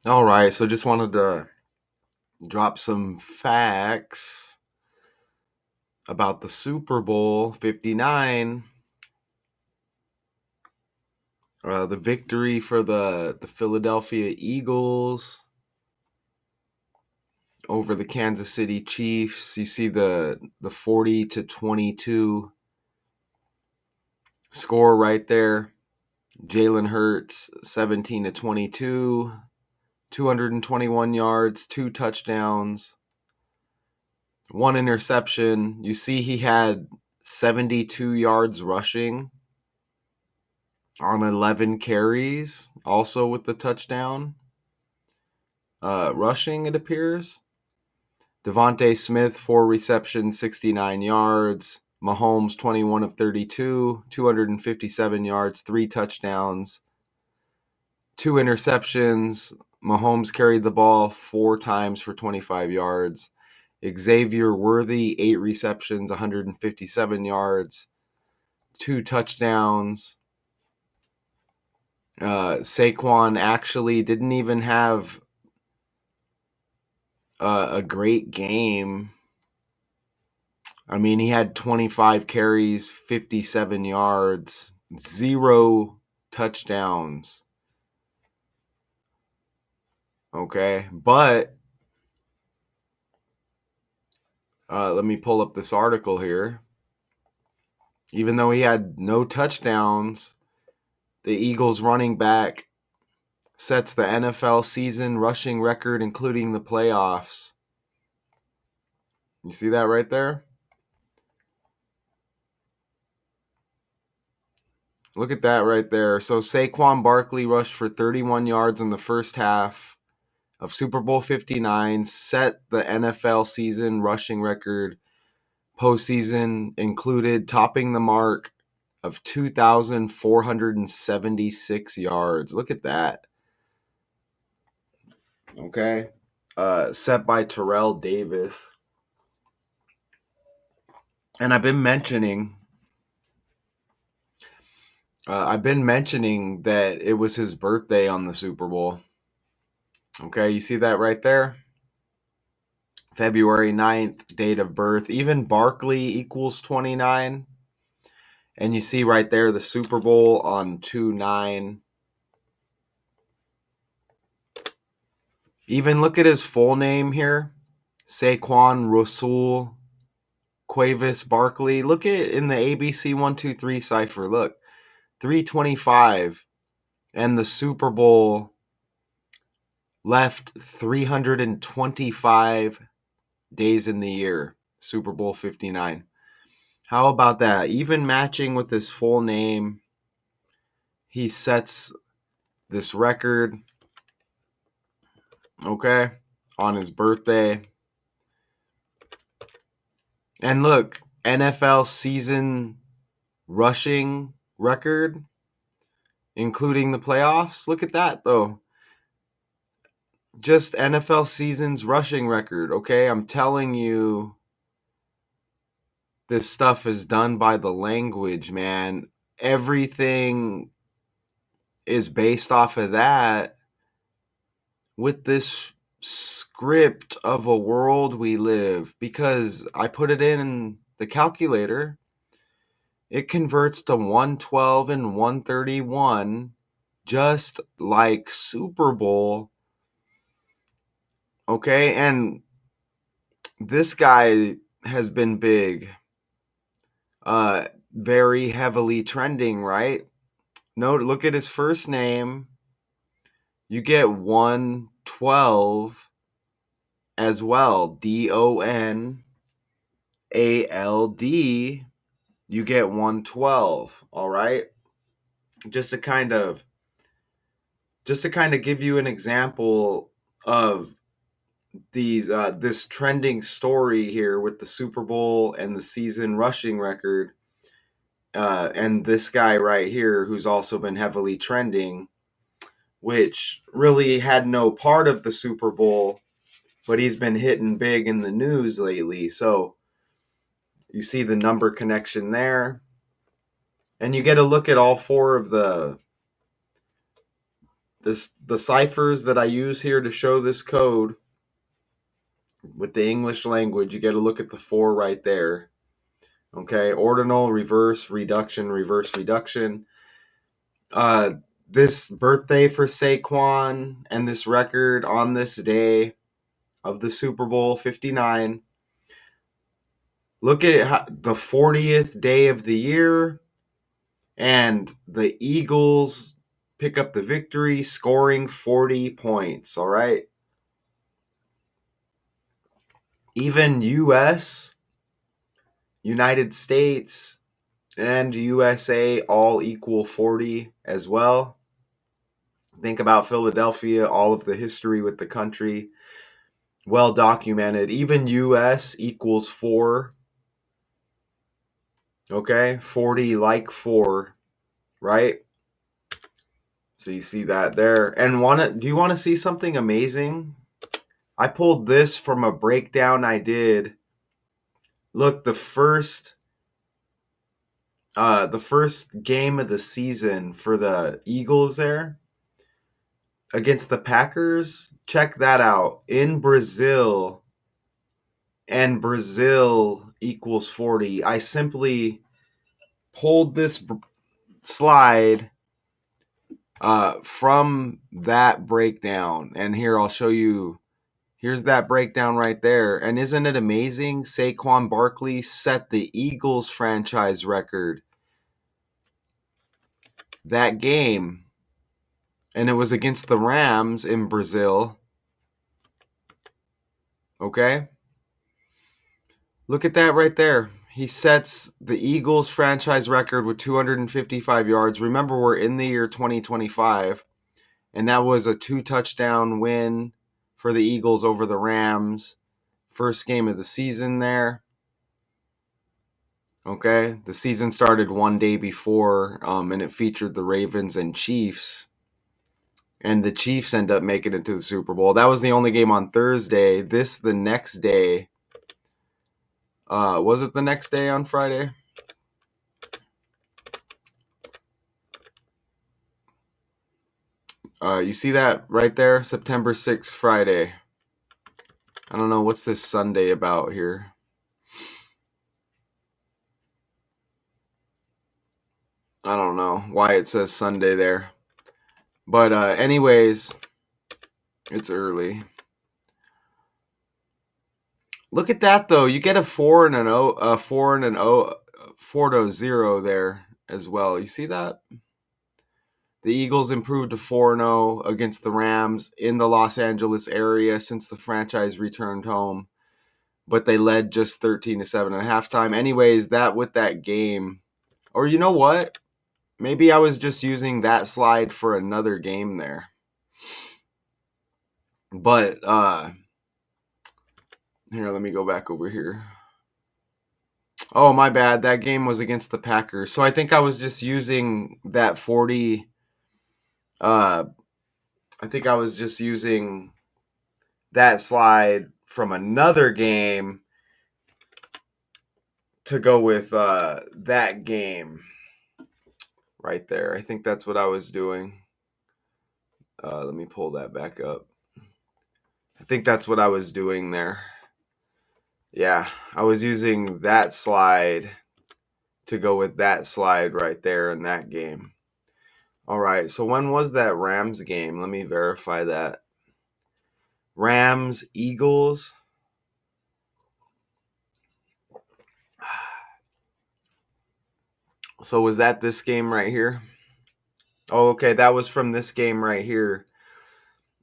All right, so just wanted to drop some facts about the Super Bowl 59. The victory for the Philadelphia Eagles over the Kansas City Chiefs. You see the 40-22 score right there. Jalen Hurts 17-22, 221 yards, 2 touchdowns, 1 interception. You see he had 72 yards rushing on 11 carries, also with the touchdown. Rushing, it appears. Devontae Smith, 4 receptions, 69 yards. Mahomes, 21 of 32, 257 yards, 3 touchdowns, 2 interceptions. Mahomes carried the ball 4 times for 25 yards. Xavier Worthy, 8 receptions, 157 yards, 2 touchdowns. Saquon actually didn't even have a great game. I mean, he had 25 carries, 57 yards, 0 touchdowns. Okay, but let me pull up this article here. Even though he had no touchdowns, the Eagles running back sets the NFL season rushing record, including the playoffs. You see that right there? Look at that right there. So Saquon Barkley rushed for 31 yards in the first half of Super Bowl 59, set the NFL season rushing record. Postseason included, topping the mark of 2,476 yards. Look at that. Okay. Set by Terrell Davis. And I've been mentioning that it was his birthday on the Super Bowl. Okay, you see that right there? February 9th, date of birth. Even Barkley equals 29. And you see right there the Super Bowl on 2/9. Even look at his full name here. Saquon Rasul Cuevas Barkley. Look at in the ABC 123 cipher. Look, 325. And the Super Bowl left 325 days in the year. Super Bowl 59. How about that? Even matching with his full name, he sets this record, okay, on his birthday. And look, NFL season rushing record, including the playoffs. Look at that, though. Just NFL season's rushing record, okay? I'm telling you, this stuff is done by the language, man. Everything is based off of that with this script of a world we live, because I put it in the calculator. It converts to 112 and 131, just like Super Bowl. Okay, and this guy has been big, very heavily trending, right? Note, look at his first name. You get 112 as well. DONALD. You get 112. All right. Just to kind of give you an example of this trending story here with the Super Bowl and the season rushing record, and this guy right here who's also been heavily trending, which really had no part of the Super Bowl, but he's been hitting big in the news lately. So you see the number connection there, and you get a look at all four of the the ciphers that I use here to show this code with the English language, you got to look at the 4 right there. Okay, ordinal, reverse, reduction, reverse, reduction. This birthday for Saquon and this record on this day of the Super Bowl 59. Look at the 40th day of the year, and the Eagles pick up the victory, scoring 40 points. All right. Even United States, and USA all equal 40 as well. Think about Philadelphia, all of the history with the country, well documented. Even US equals 4. Okay, 40 like 4, right? So you see that there. And do you want to see something amazing? I pulled this from a breakdown I did. Look, the first game of the season for the Eagles there against the Packers. Check that out. In Brazil, and Brazil equals 40. I simply pulled this slide from that breakdown. And here I'll show you. Here's that breakdown right there. And isn't it amazing? Saquon Barkley set the Eagles franchise record that game. And it was against the Rams in Brazil. Okay? Look at that right there. He sets the Eagles franchise record with 255 yards. Remember, we're in the year 2025. And that was a 2-touchdown win for the Eagles over the Rams. First game of the season there. Okay, the season started one day before, and it featured the Ravens and Chiefs. And the Chiefs end up making it to the Super Bowl. That was the only game on Thursday. This the next day. Was it the next day on Friday? You see that right there? September 6th, Friday. I don't know. What's this Sunday about here? I don't know why it says Sunday there. But anyways, it's early. Look at that though. You get a 4-0 there as well. You see that? The Eagles improved to 4-0 against the Rams in the Los Angeles area since the franchise returned home. But they led just 13-7 at halftime. Anyways, that with that game. Or you know what? Maybe I was just using that slide for another game there. But here, let me go back over here. Oh, my bad. That game was against the Packers. So I think I was just using that 40. I think I was just using that slide from another game to go with that game right there. I think that's what I was doing. Let me pull that back up. I think that's what I was doing there. Yeah, I was using that slide to go with that slide right there in that game. All right, so when was that Rams game? Let me verify that. Rams, Eagles. So was that this game right here? Oh, okay, that was from this game right here,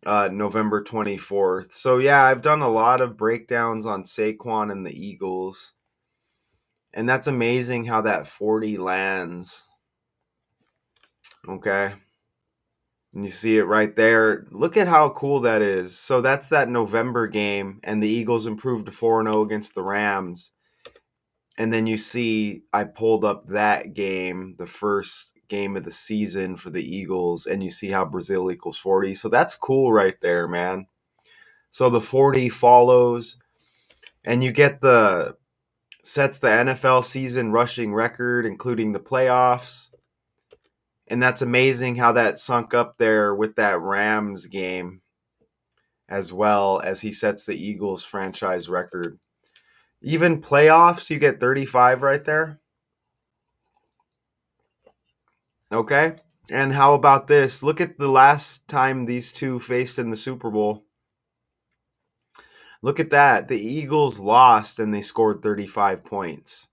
November 24th. So yeah, I've done a lot of breakdowns on Saquon and the Eagles. And that's amazing how that 40 lands. Okay. And you see it right there. Look at how cool that is. So that's that November game, and the Eagles improved to 4-0 against the Rams. And then you see I pulled up that game, the first game of the season for the Eagles, and you see how Brazil equals 40. So that's cool right there, man. So the 40 follows, and you get sets the NFL season rushing record, including the playoffs. And that's amazing how that sunk up there with that Rams game, as well as he sets the Eagles franchise record. Even playoffs, you get 35 right there. Okay. And how about this? Look at the last time these two faced in the Super Bowl. Look at that. The Eagles lost and they scored 35 points.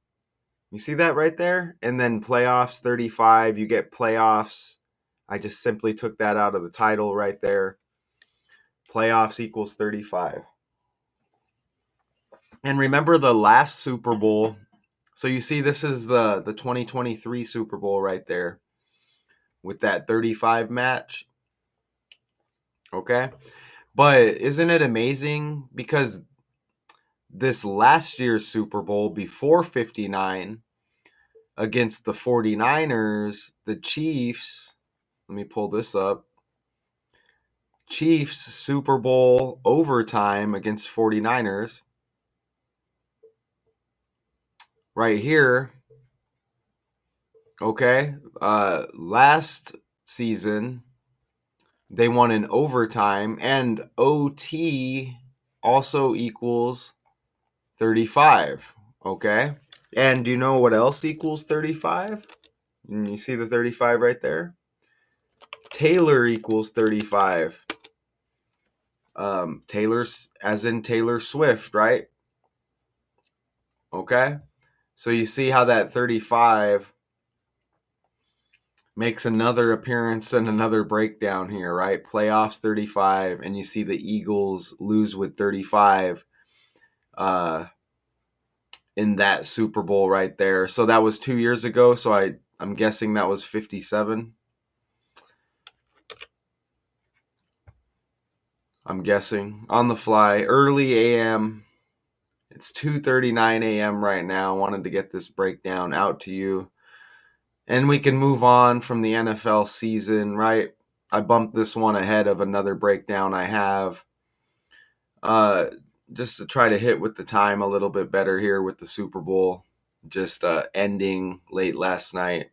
You see that right there? And then playoffs 35, you get playoffs. I just simply took that out of the title right there. Playoffs equals 35. And remember the last Super Bowl. So you see this is the 2023 Super Bowl right there with that 35 match. Okay? But isn't it amazing because this last year's Super Bowl before 59 against the 49ers, the Chiefs, let me pull this up. Chiefs Super Bowl overtime against 49ers. Right here. Okay. Last season, they won in overtime, and OT also equals 35. Okay. And do you know what else equals 35? And you see the 35 right there? Taylor equals 35. Taylor's as in Taylor Swift, right? Okay. So you see how that 35 makes another appearance and another breakdown here, right? Playoffs 35, and you see the Eagles lose with 35 in that Super Bowl right there. So that was 2 years ago. So I'm guessing that was 57. I'm guessing on the fly, early AM. It's 2:39 a.m. right now. I wanted to get this breakdown out to you. And we can move on from the NFL season, right? I bumped this one ahead of another breakdown I have. Just to try to hit with the time a little bit better here with the Super Bowl just ending late last night.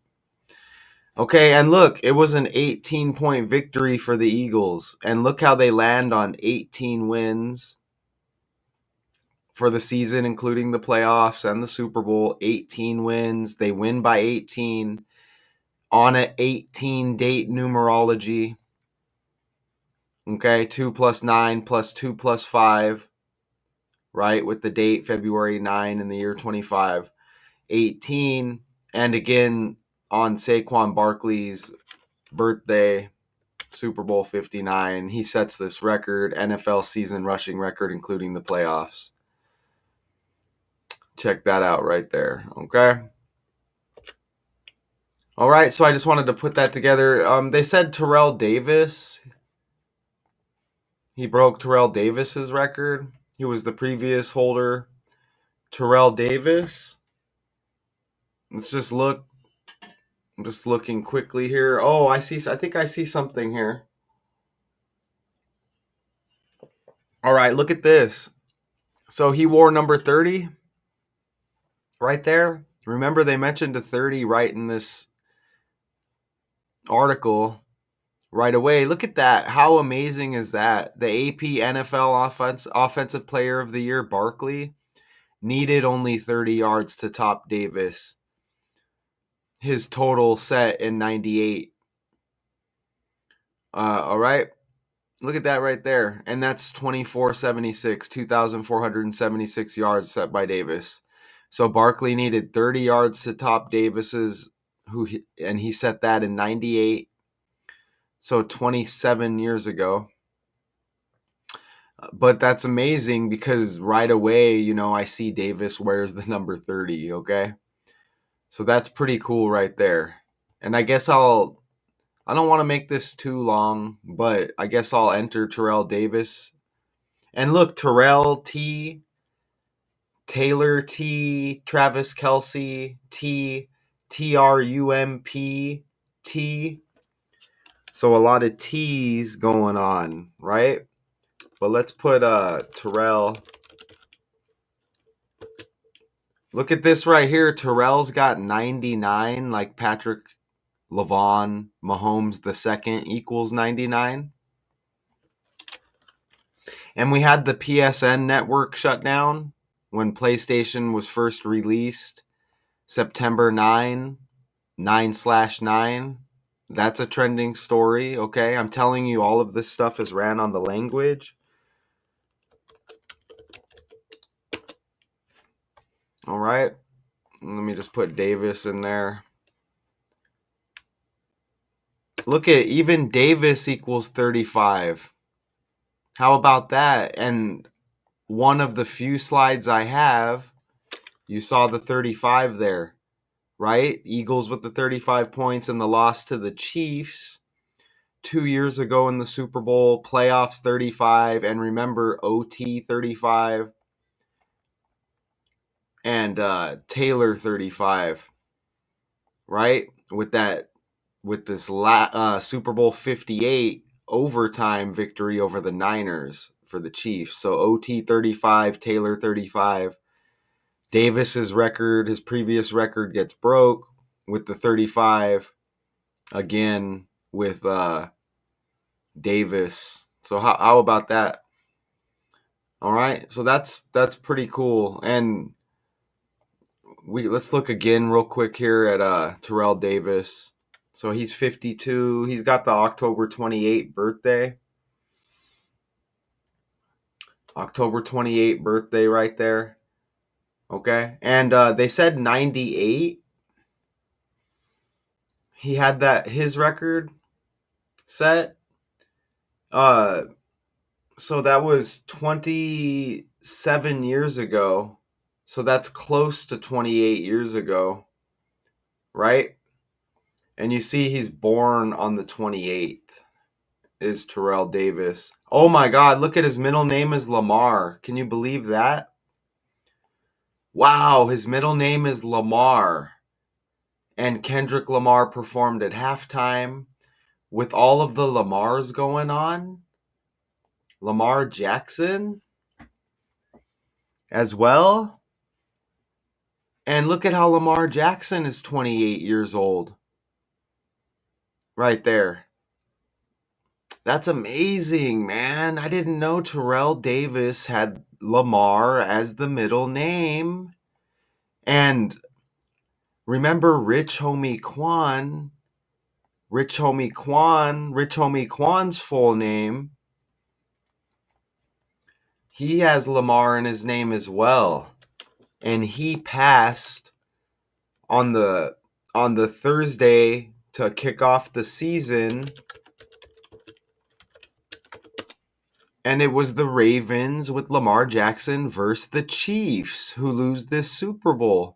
Okay, and look, it was an 18-point victory for the Eagles. And look how they land on 18 wins for the season, including the playoffs and the Super Bowl. 18 wins. They win by 18 on an 18 date numerology. Okay, 2 plus 9 plus 2 plus 5, right? With the date February 9 in the year 25. 18. And again, on Saquon Barkley's birthday, Super Bowl 59, he sets this record, NFL season rushing record, including the playoffs. Check that out right there, okay? All right, so I just wanted to put that together. They said Terrell Davis, he broke Terrell Davis's record. He was the previous holder. Terrell Davis. Let's just look. I'm just looking quickly here. Oh, I see. I think I see something here. All right, look at this. So he wore number 30 right there. Remember, they mentioned a 30 right in this article right away. Look at that. How amazing is that? The AP NFL Offensive Player of the Year, Barkley, needed only 30 yards to top Davis. His total set in 98. All right. Look at that right there. And that's 2476, 2,476 yards set by Davis. So Barkley needed 30 yards to top Davis's, and he set that in 98. So 27 years ago. But that's amazing because right away, I see Davis wears the number 30, okay? So that's pretty cool right there. And I guess I don't want to make this too long, but I guess I'll enter Terrell Davis. And look, Terrell T, Taylor T, Travis Kelce T, Trump T. So a lot of T's going on, right? But let's put Terrell. Look at this right here. Terrell's got 99 like Patrick Levon Mahomes II equals 99. And we had the PSN network shut down when PlayStation was first released, September 9/9. That's a trending story, okay? I'm telling you, all of this stuff is ran on the language. All right. Let me just put Davis in there. Look at even Davis equals 35. How about that? And one of the few slides I have, you saw the 35 there, right? Eagles with the 35 points and the loss to the Chiefs 2 years ago in the Super Bowl, playoffs 35, and remember OT 35 and Taylor 35, right? With this Super Bowl 58 overtime victory over the Niners for the Chiefs. So OT 35, Taylor 35. Davis's record, his previous record, gets broke with the 35 again with Davis. So how about that? All right, so that's pretty cool. And let's look again real quick here at Terrell Davis. So he's 52. He's got the October 28th birthday. October 28th birthday right there. Okay. And they said 98. He had his record set. So that was 27 years ago. So that's close to 28 years ago, right? And you see he's born on the 28th. Is Terrell Davis. Oh my God, look at his middle name is Lamar. Can you believe that? Wow, his middle name is Lamar. And Kendrick Lamar performed at halftime with all of the Lamars going on. Lamar Jackson as well. And look at how Lamar Jackson is 28 years old. Right there. That's amazing, man. I didn't know Terrell Davis had Lamar as the middle name. And remember Rich Homie Quan? Rich Homie Quan's full name. He has Lamar in his name as well. And he passed on the Thursday to kick off the season. And it was the Ravens with Lamar Jackson versus the Chiefs who lose this Super Bowl.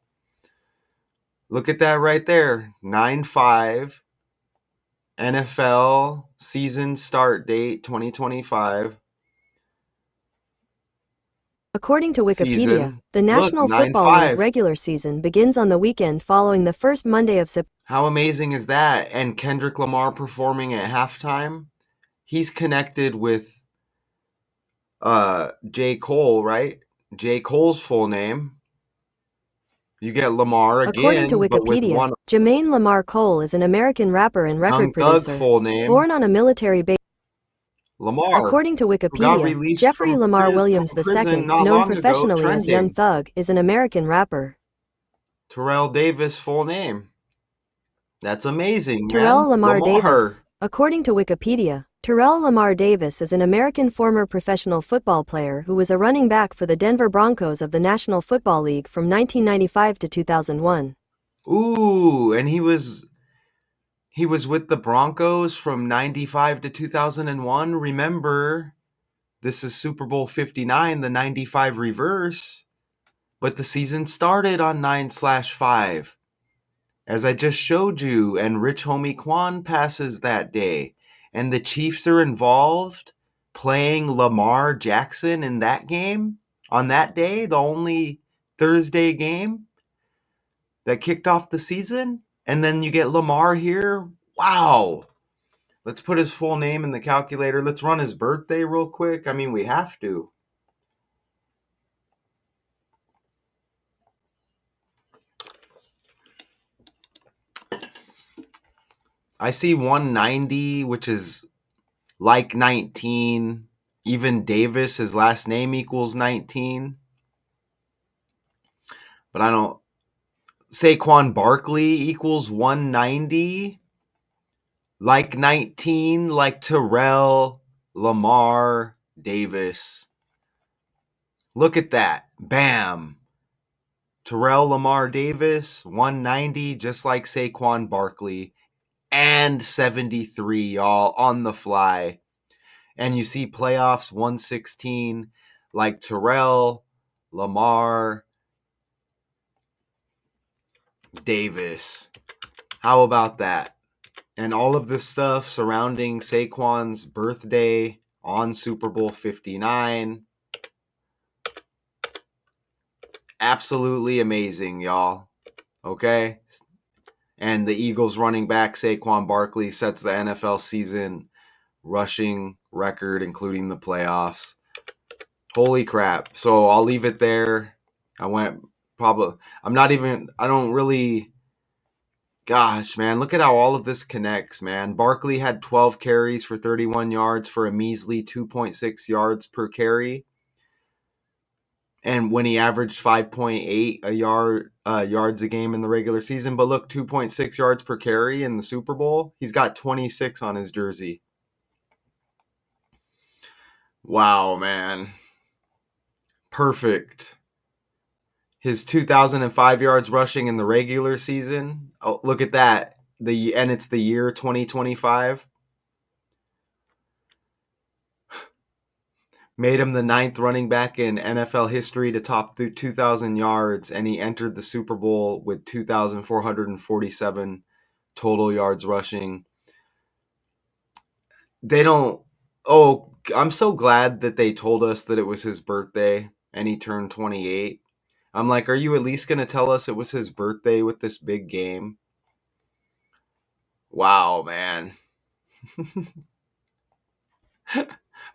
Look at that right there. 9-5 NFL season start date 2025. According to Wikipedia, Season. the Look, National Football League 9-5. regular season begins on the weekend following the first Monday of September. How amazing is that? And Kendrick Lamar performing at halftime. He's connected with J. Cole, right? J. Cole's full name. You get Lamar According to again, but with Wikipedia, one Jermaine Lamar Cole is an American rapper and record Young Thug producer, full name. born on a military base. Lamar, According to who got Wikipedia, released Jeffrey from Lamar Williams prison II, not known long ago, professionally as Young trending. Thug, is an American rapper. Terrell Davis full name. That's amazing, Terrell man. Lamar Davis. Lamar. According to Wikipedia, Terrell Lamar Davis is an American former professional football player who was a running back for the Denver Broncos of the National Football League from 1995 to 2001. Ooh, and he was with the Broncos from 95 to 2001. Remember, this is Super Bowl 59, the 95 reverse, but the season started on 9/5. As I just showed you, and Rich Homie Quan passes that day. And the Chiefs are involved playing Lamar Jackson in that game on that day, the only Thursday game that kicked off the season. And then you get Lamar here. Wow. Let's put his full name in the calculator. Let's run his birthday real quick. I mean, we have to. I see 190, which is like 19. Even Davis, his last name equals 19. But I don't. Saquon Barkley equals 190. Like 19, like Terrell, Lamar, Davis. Look at that. Bam. Terrell Lamar Davis, 190, just like Saquon Barkley, and 73, y'all, on the fly. And you see playoffs 116, like Terrell, Lamar, Davis. How about that? And all of this stuff surrounding Saquon's birthday on Super Bowl 59. Absolutely amazing, y'all. Okay? And the Eagles running back Saquon Barkley sets the NFL season rushing record, including the playoffs. Holy crap. So I'll leave it there. I went probably, I don't really, gosh, man, look at how all of this connects, man. Barkley had 12 carries for 31 yards for a measly 2.6 yards per carry. And when he averaged 5.8 yards a game in the regular season, but look, 2.6 yards per carry in the Super Bowl, he's got 26 on his jersey. Wow, man. Perfect. His 2005 yards rushing in the regular season. Oh, look at that. And it's the year 2025. Made him the ninth running back in NFL history to top 2,000 yards, and he entered the Super Bowl with 2,447 total yards rushing. They don't. Oh, I'm so glad that they told us that it was his birthday and he turned 28. I'm like, are you at least going to tell us it was his birthday with this big game? Wow, man.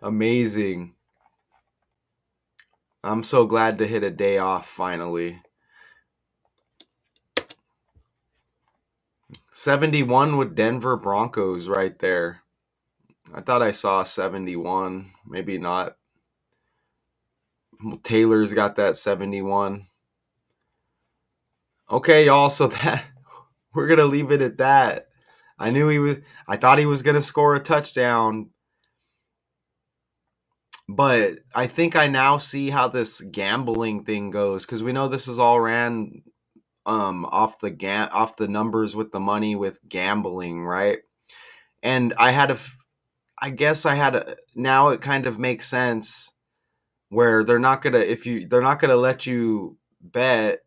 Amazing. I'm so glad to hit a day off finally. 71 with Denver Broncos right there. I thought I saw 71. Maybe not. Taylor's got that 71. Okay, y'all. So that we're going to leave it at that. I thought he was going to score a touchdown, but I think I now see how this gambling thing goes, cuz we know this is all ran off the numbers with the money with gambling, right? And I guess I had a now it kind of makes sense where they're not going to let you bet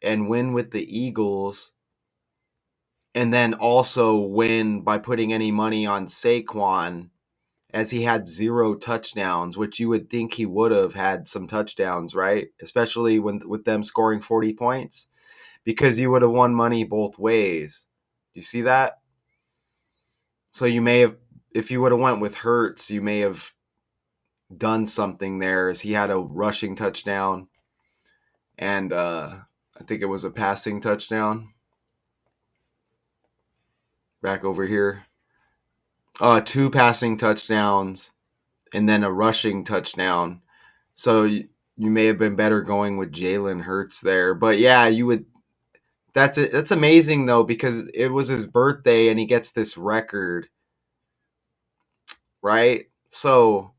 and win with the Eagles and then also win by putting any money on Saquon, as he had 0 touchdowns, which you would think he would have had some touchdowns, right? Especially when with them scoring 40 points, because you would have won money both ways. You see that? So you may have, if you would have went with Hurts, you may have done something there, as he had a rushing touchdown and I think it was a passing touchdown. Back over here. 2 passing touchdowns and then a rushing touchdown. So you may have been better going with Jalen Hurts there. But yeah, you would. That's it. That's amazing though, because it was his birthday and he gets this record, right? So,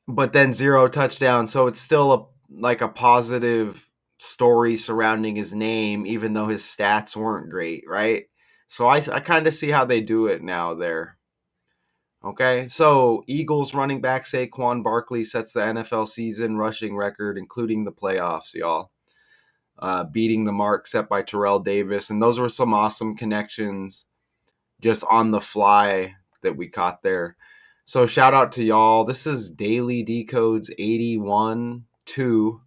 but then 0 touchdowns. So it's still like a positive story surrounding his name, even though his stats weren't great, right? So I kind of see how they do it now there. Okay, so Eagles running back Saquon Barkley sets the NFL season rushing record, including the playoffs, y'all. Beating the mark set by Terrell Davis. And those were some awesome connections just on the fly that we caught there. So shout out to y'all. This is Daily Decodes 81 2.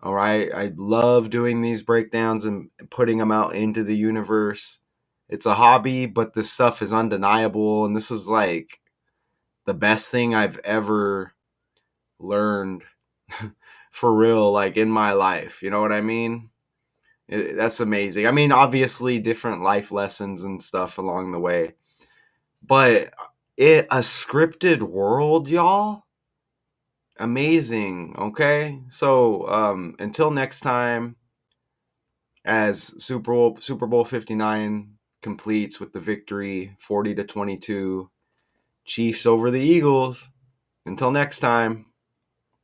All right. I love doing these breakdowns and putting them out into the universe. It's a hobby, but this stuff is undeniable. And this is like the best thing I've ever learned for real, like in my life. You know what I mean? That's amazing. I mean, obviously, different life lessons and stuff along the way, but a scripted world, y'all. Amazing. Okay, so until next time, as Super Bowl 59 completes with the victory 40-22, Chiefs over the Eagles. Until next time.